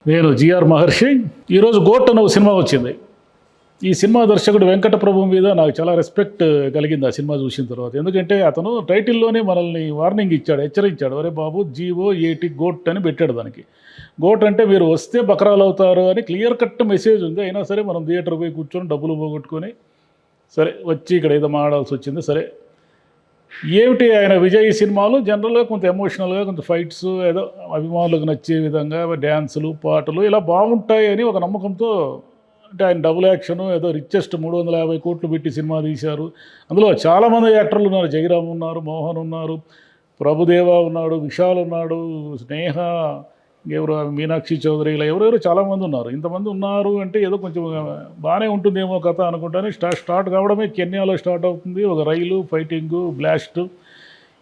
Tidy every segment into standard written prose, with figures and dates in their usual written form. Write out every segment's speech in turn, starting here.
నేను జిఆర్ మహర్షి. ఈరోజు గోట్ అనే ఒక సినిమా వచ్చింది. ఈ సినిమా దర్శకుడు వెంకట ప్రభు మీద నాకు చాలా రెస్పెక్ట్ కలిగింది ఆ సినిమా చూసిన తర్వాత. ఎందుకంటే అతను టైటిల్లోనే మనల్ని వార్నింగ్ ఇచ్చాడు, హెచ్చరించాడు. అరే బాబు, GOAT గోట్ అని పెట్టాడు దానికి. గోట్ అంటే మీరు వస్తే బకరాలు అవుతారు అని క్లియర్ కట్ మెసేజ్ ఉంది. అయినా సరే మనం థియేటర్ పోయి కూర్చొని డబ్బులు పోగొట్టుకొని సరే వచ్చి ఇక్కడ ఏదో మాడాల్సి వచ్చింది. సరే ఏమిటి ఆయన విజయ్ సినిమాలు జనరల్గా కొంత ఎమోషనల్గా, కొంత ఫైట్స్, ఏదో అభిమానులకు నచ్చే విధంగా డ్యాన్సులు, పాటలు ఇలా బాగుంటాయని ఒక నమ్మకంతో, అంటే ఆయన డబుల్ యాక్షన్ ఏదో రిచెస్ట్ 350 కోట్లు పెట్టి సినిమా తీశారు. అందులో చాలామంది యాక్టర్లు ఉన్నారు. జయరామ్ ఉన్నారు, మోహన్ ఉన్నారు, ప్రభుదేవ ఉన్నాడు, విశాల్ ఉన్నాడు, స్నేహ, ఎవరు మీనాక్షి చౌదరి, ఇలా ఎవరెవరు చాలామంది ఉన్నారు. ఇంతమంది ఉన్నారు అంటే ఏదో కొంచెం బాగానే ఉంటుందేమో కథ అనుకుంటానే స్టార్ట్ కావడమే కెన్యాలో స్టార్ట్ అవుతుంది. ఒక రైలు ఫైటింగు, బ్లాస్ట్,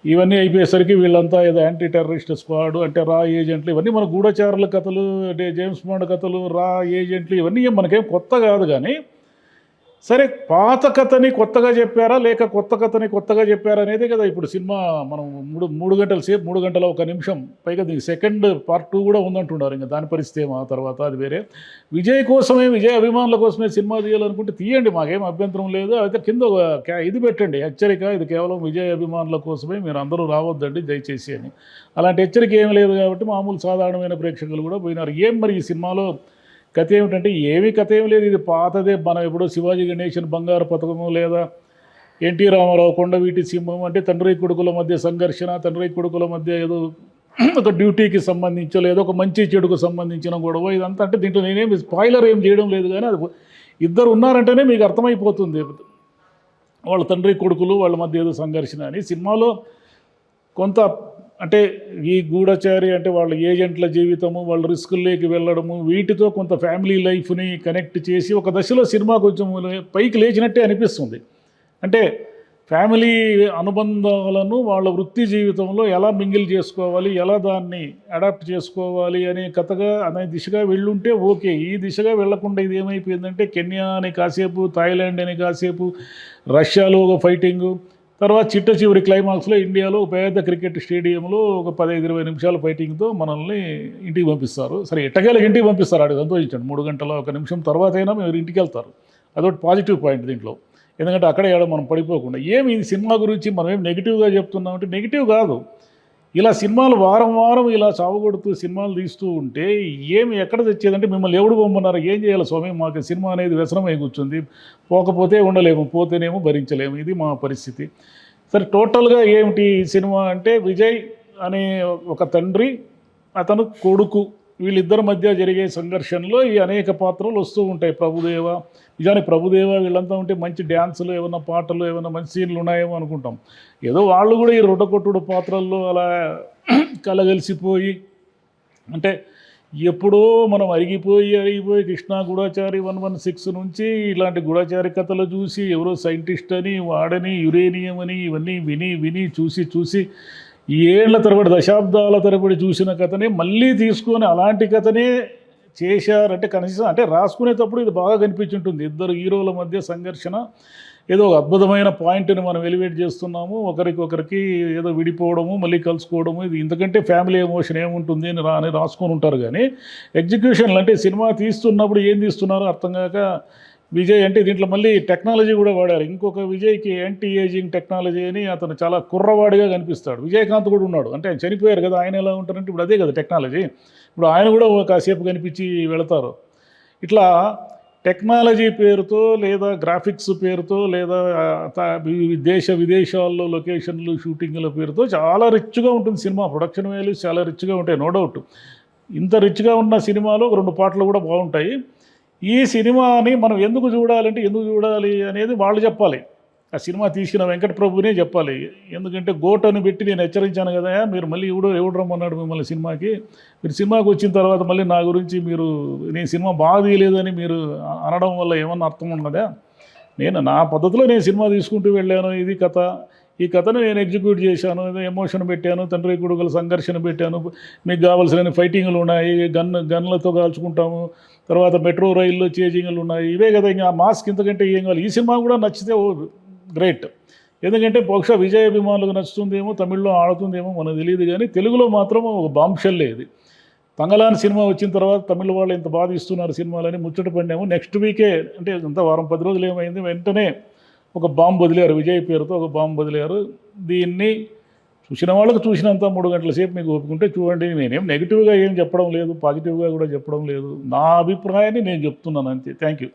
ఇవన్నీ అయిపోయేసరికి వీళ్ళంతా ఏదో యాంటీ టెర్రరిస్ట్ స్క్వాడ్, అంటే రా ఏజెంట్లు, ఇవన్నీ మన గూఢచారుల కథలు, అంటే జేమ్స్ బాండ్ కథలు, రా ఏజెంట్లు, ఇవన్నీ మనకేం కొత్త కాదు. కానీ సరే, పాత కథని కొత్తగా చెప్పారా లేక కొత్త కథని కొత్తగా చెప్పారా అనేది కదా ఇప్పుడు సినిమా. మనం మూడు గంటల సేపు, 3 గంటల 1 నిమిషం, పైగా దీనికి సెకండ్ పార్ట్ 2 కూడా ఉందంటున్నారు. ఇంకా దాని పరిస్థితి ఏమో ఆ తర్వాత అది వేరే. విజయ్ కోసమే, విజయ్ అభిమానుల కోసమే సినిమా తీయాలనుకుంటే తీయండి, మాకేం అభ్యంతరం లేదు. అయితే కింద ఇది పెట్టండి, హెచ్చరిక, ఇది కేవలం విజయ్ అభిమానుల కోసమే, మీరు అందరూ రావద్దండి దయచేసి అని. అలాంటి హెచ్చరిక ఏం లేదు కాబట్టి మామూలు సాధారణమైన ప్రేక్షకులు కూడా పోయినారు. ఏం మరి ఈ సినిమాలో కథ ఏమిటంటే ఏమీ కథ ఏం లేదు. ఇది పాతదే. మనం ఎప్పుడో శివాజీ గణేషన్ బంగారు పథకము, లేదా ఎన్టీ రామారావు కొండవీటి సింహం, అంటే తండ్రి కొడుకుల మధ్య సంఘర్షణ, తండ్రి కొడుకుల మధ్య ఏదో ఒక డ్యూటీకి సంబంధించో, లేదో ఒక మంచి చెడుకు సంబంధించిన గొడవ ఇదంతా. అంటే దీంట్లో నేనేమి స్పాయిలర్ ఏం చేయడం లేదు, కానీ అది ఇద్దరు ఉన్నారంటేనే మీకు అర్థమైపోతుంది వాళ్ళ తండ్రి కొడుకులు, వాళ్ళ మధ్య ఏదో సంఘర్షణ అని. సినిమాలో కొంత అంటే ఈ గూఢచారి అంటే వాళ్ళ ఏజెంట్ల జీవితము, వాళ్ళ రిస్కుల్లోకి వెళ్ళడము, వీటితో కొంత ఫ్యామిలీ లైఫ్ని కనెక్ట్ చేసి ఒక దశలో సినిమా కొంచెం పైకి లేచినట్టే అనిపిస్తుంది. అంటే ఫ్యామిలీ అనుబంధాలను వాళ్ళ వృత్తి జీవితంలో ఎలా మింగిల్ చేసుకోవాలి, ఎలా దాన్ని అడాప్ట్ చేసుకోవాలి అనే కథగా, అనే దిశగా వెళ్ళుంటే ఓకే. ఈ దిశగా వెళ్లకుండా ఇది ఏమైపోయిందంటే కెన్యా అని కాసేపు, థాయిలాండ్ అని కాసేపు, రష్యాలో ఒక ఫైటింగు, తర్వాత చిట్ట చివరి క్లైమాక్స్లో ఇండియాలో పెద్ద క్రికెట్ స్టేడియంలో ఒక 15-20 నిమిషాల ఫైటింగ్తో మనల్ని ఇంటికి పంపిస్తారు. సరే, ఎట్టకేలకు ఇంటికి పంపిస్తారు, ఆడికి సంతోషించండి. 3 గంటల 1 నిమిషం తర్వాత అయినా మీరు ఇంటికి వెళ్తారు. అదొకటి పాజిటివ్ పాయింట్ దీంట్లో. ఎందుకంటే అక్కడే మనం పడిపోకుండా. ఏమి ఈ సినిమా గురించి మనం ఏం నెగిటివ్గా చెప్తున్నామంటే నెగిటివ్ కాదు. ఇలా సినిమాలు వారం వారం ఇలా చావగొడుతూ సినిమాలు తీస్తూ ఉంటే ఏమి ఎక్కడ తెచ్చేదంటే, మిమ్మల్ని ఎవడు పొమ్మన్నారు, ఏం చేయాలి స్వామి, మాకు సినిమా అనేది వ్యసనమై కూర్చుంది, పోకపోతే ఉండలేము, పోతేనేమో భరించలేము, ఇది మా పరిస్థితి. సరే, టోటల్గా ఏమిటి సినిమా అంటే, విజయ్ అనే ఒక తండ్రి, అతను కొడుకు, వీళ్ళిద్దరి మధ్య జరిగే సంఘర్షణలో ఈ అనేక పాత్రలు వస్తూ ఉంటాయి. ప్రభుదేవ, నిజానికి ప్రభుదేవ వీళ్ళంతా ఉంటే మంచి డ్యాన్సులు, ఏమైనా పాటలు, ఏమైనా మంచి సీన్లు ఉన్నాయేమో అనుకుంటాం. ఏదో వాళ్ళు కూడా ఈ రొట్టకొట్టుడు పాత్రల్లో అలా కలగలిసిపోయి, అంటే ఎప్పుడో మనం అరిగిపోయి కృష్ణా గూఢచారి 116 నుంచి ఇలాంటి గూఢచారి కథలు చూసి, ఎవరో సైంటిస్ట్ అని, వాడని, యురేనియం అని, ఇవన్నీ విని చూసి ఏళ్ల తరబడి, దశాబ్దాల తరబడి చూసిన కథనే మళ్ళీ తీసుకొని అలాంటి కథనే చేశారంటే కనీసం అంటే రాసుకునేటప్పుడు ఇది బాగా కనిపించుంటుంది. ఇద్దరు హీరోల మధ్య సంఘర్షణ, ఏదో ఒక అద్భుతమైన పాయింట్ని మనం ఎలివేట్ చేస్తున్నాము, ఒకరికొకరికి ఏదో విడిపోవడము, మళ్ళీ కలుసుకోవడము, ఇది ఇంతకంటే ఫ్యామిలీ ఎమోషన్ ఏముంటుంది అని రాసుకొని ఉంటారు. కానీ ఎగ్జిక్యూషన్లు అంటే సినిమా తీస్తున్నప్పుడు ఏం తీస్తున్నారో అర్థం కాక, విజయ్ అంటే దీంట్లో మళ్ళీ టెక్నాలజీ కూడా వాడారు. ఇంకొక విజయ్కి యాంటీ ఏజింగ్ టెక్నాలజీ అని, అతను చాలా కుర్రవాడిగా కనిపిస్తాడు. విజయకాంత్ కూడా ఉన్నాడు. అంటే ఆయన చనిపోయారు కదా, ఆయన ఎలా ఉంటారంటే ఇప్పుడు అదే కదా టెక్నాలజీ. ఇప్పుడు ఆయన కూడా కాసేపు కనిపించి వెళతారు. ఇట్లా టెక్నాలజీ పేరుతో, లేదా గ్రాఫిక్స్ పేరుతో, లేదా విదేశాల్లో లొకేషన్లు, షూటింగ్ల పేరుతో చాలా రిచ్గా ఉంటుంది సినిమా. ప్రొడక్షన్ వాల్యూస్ చాలా రిచ్గా ఉంటాయి, నో డౌట్. ఇంత రిచ్గా ఉన్న సినిమాలో 2 పాటలు కూడా బాగుంటాయి. ఈ సినిమాని మనం ఎందుకు చూడాలి అనేది వాళ్ళు చెప్పాలి. ఆ సినిమా తీసిన వెంకట ప్రభునే చెప్పాలి. ఎందుకంటే గోట్ అని పెట్టి నేను హెచ్చరించాను కదా, మీరు మళ్ళీ ఎవడు రమ్మన్నాడు మిమ్మల్ని సినిమాకి, మీరు సినిమాకి వచ్చిన తర్వాత మళ్ళీ నా గురించి నేను సినిమా బాగా తీయలేదని మీరు అనడం వల్ల ఏమన్నా అర్థం ఉన్నదా? నా పద్ధతిలో నేను సినిమా తీసుకుంటూ వెళ్ళాను, ఇది కథ, ఈ కథను నేను ఎగ్జిక్యూట్ చేశాను, ఏదో ఎమోషన్ పెట్టాను, తండ్రి కొడుకుల సంఘర్షణ పెట్టాను, మీకు కావాల్సిన ఫైటింగ్లు ఉన్నాయి, గన్లతో కాల్చుకుంటాము, తర్వాత మెట్రో రైల్లో చేజింగ్లు ఉన్నాయి, ఇవే కదా. ఇంకా మాస్క్ ఇంతకంటే ఏం కావాలి. ఈ సినిమా కూడా నచ్చితే గ్రేట్. ఎందుకంటే బహుశా విజయ్ అభిమానులకు నచ్చుతుందేమో, తమిళ్లో ఆడుతుందేమో మనకు తెలియదు, కానీ తెలుగులో మాత్రం ఒక బాంబ్ షెల్లే ఇది. తంగలాన్ సినిమా వచ్చిన తర్వాత తమిళ వాళ్ళు ఇంత బాధ ఇస్తున్నారు సినిమాలని ముచ్చట పడినాము. నెక్స్ట్ వీకే అంటే ఇంత వారం 10 రోజులు ఏమైంది, వెంటనే ఒక బాంబు వదిలారు, విజయ్ పేరుతో ఒక బాంబు వదిలారు. దీన్ని చూసిన వాళ్ళకి చూసినంత 3 గంటల సేపు మీకు ఒప్పుకుంటే చూడండి. నేనేం నెగిటివ్గా ఏం చెప్పడం లేదు, పాజిటివ్గా కూడా చెప్పడం లేదు. నా అభిప్రాయాన్ని నేను చెప్తున్నాను అంతే. Thank you.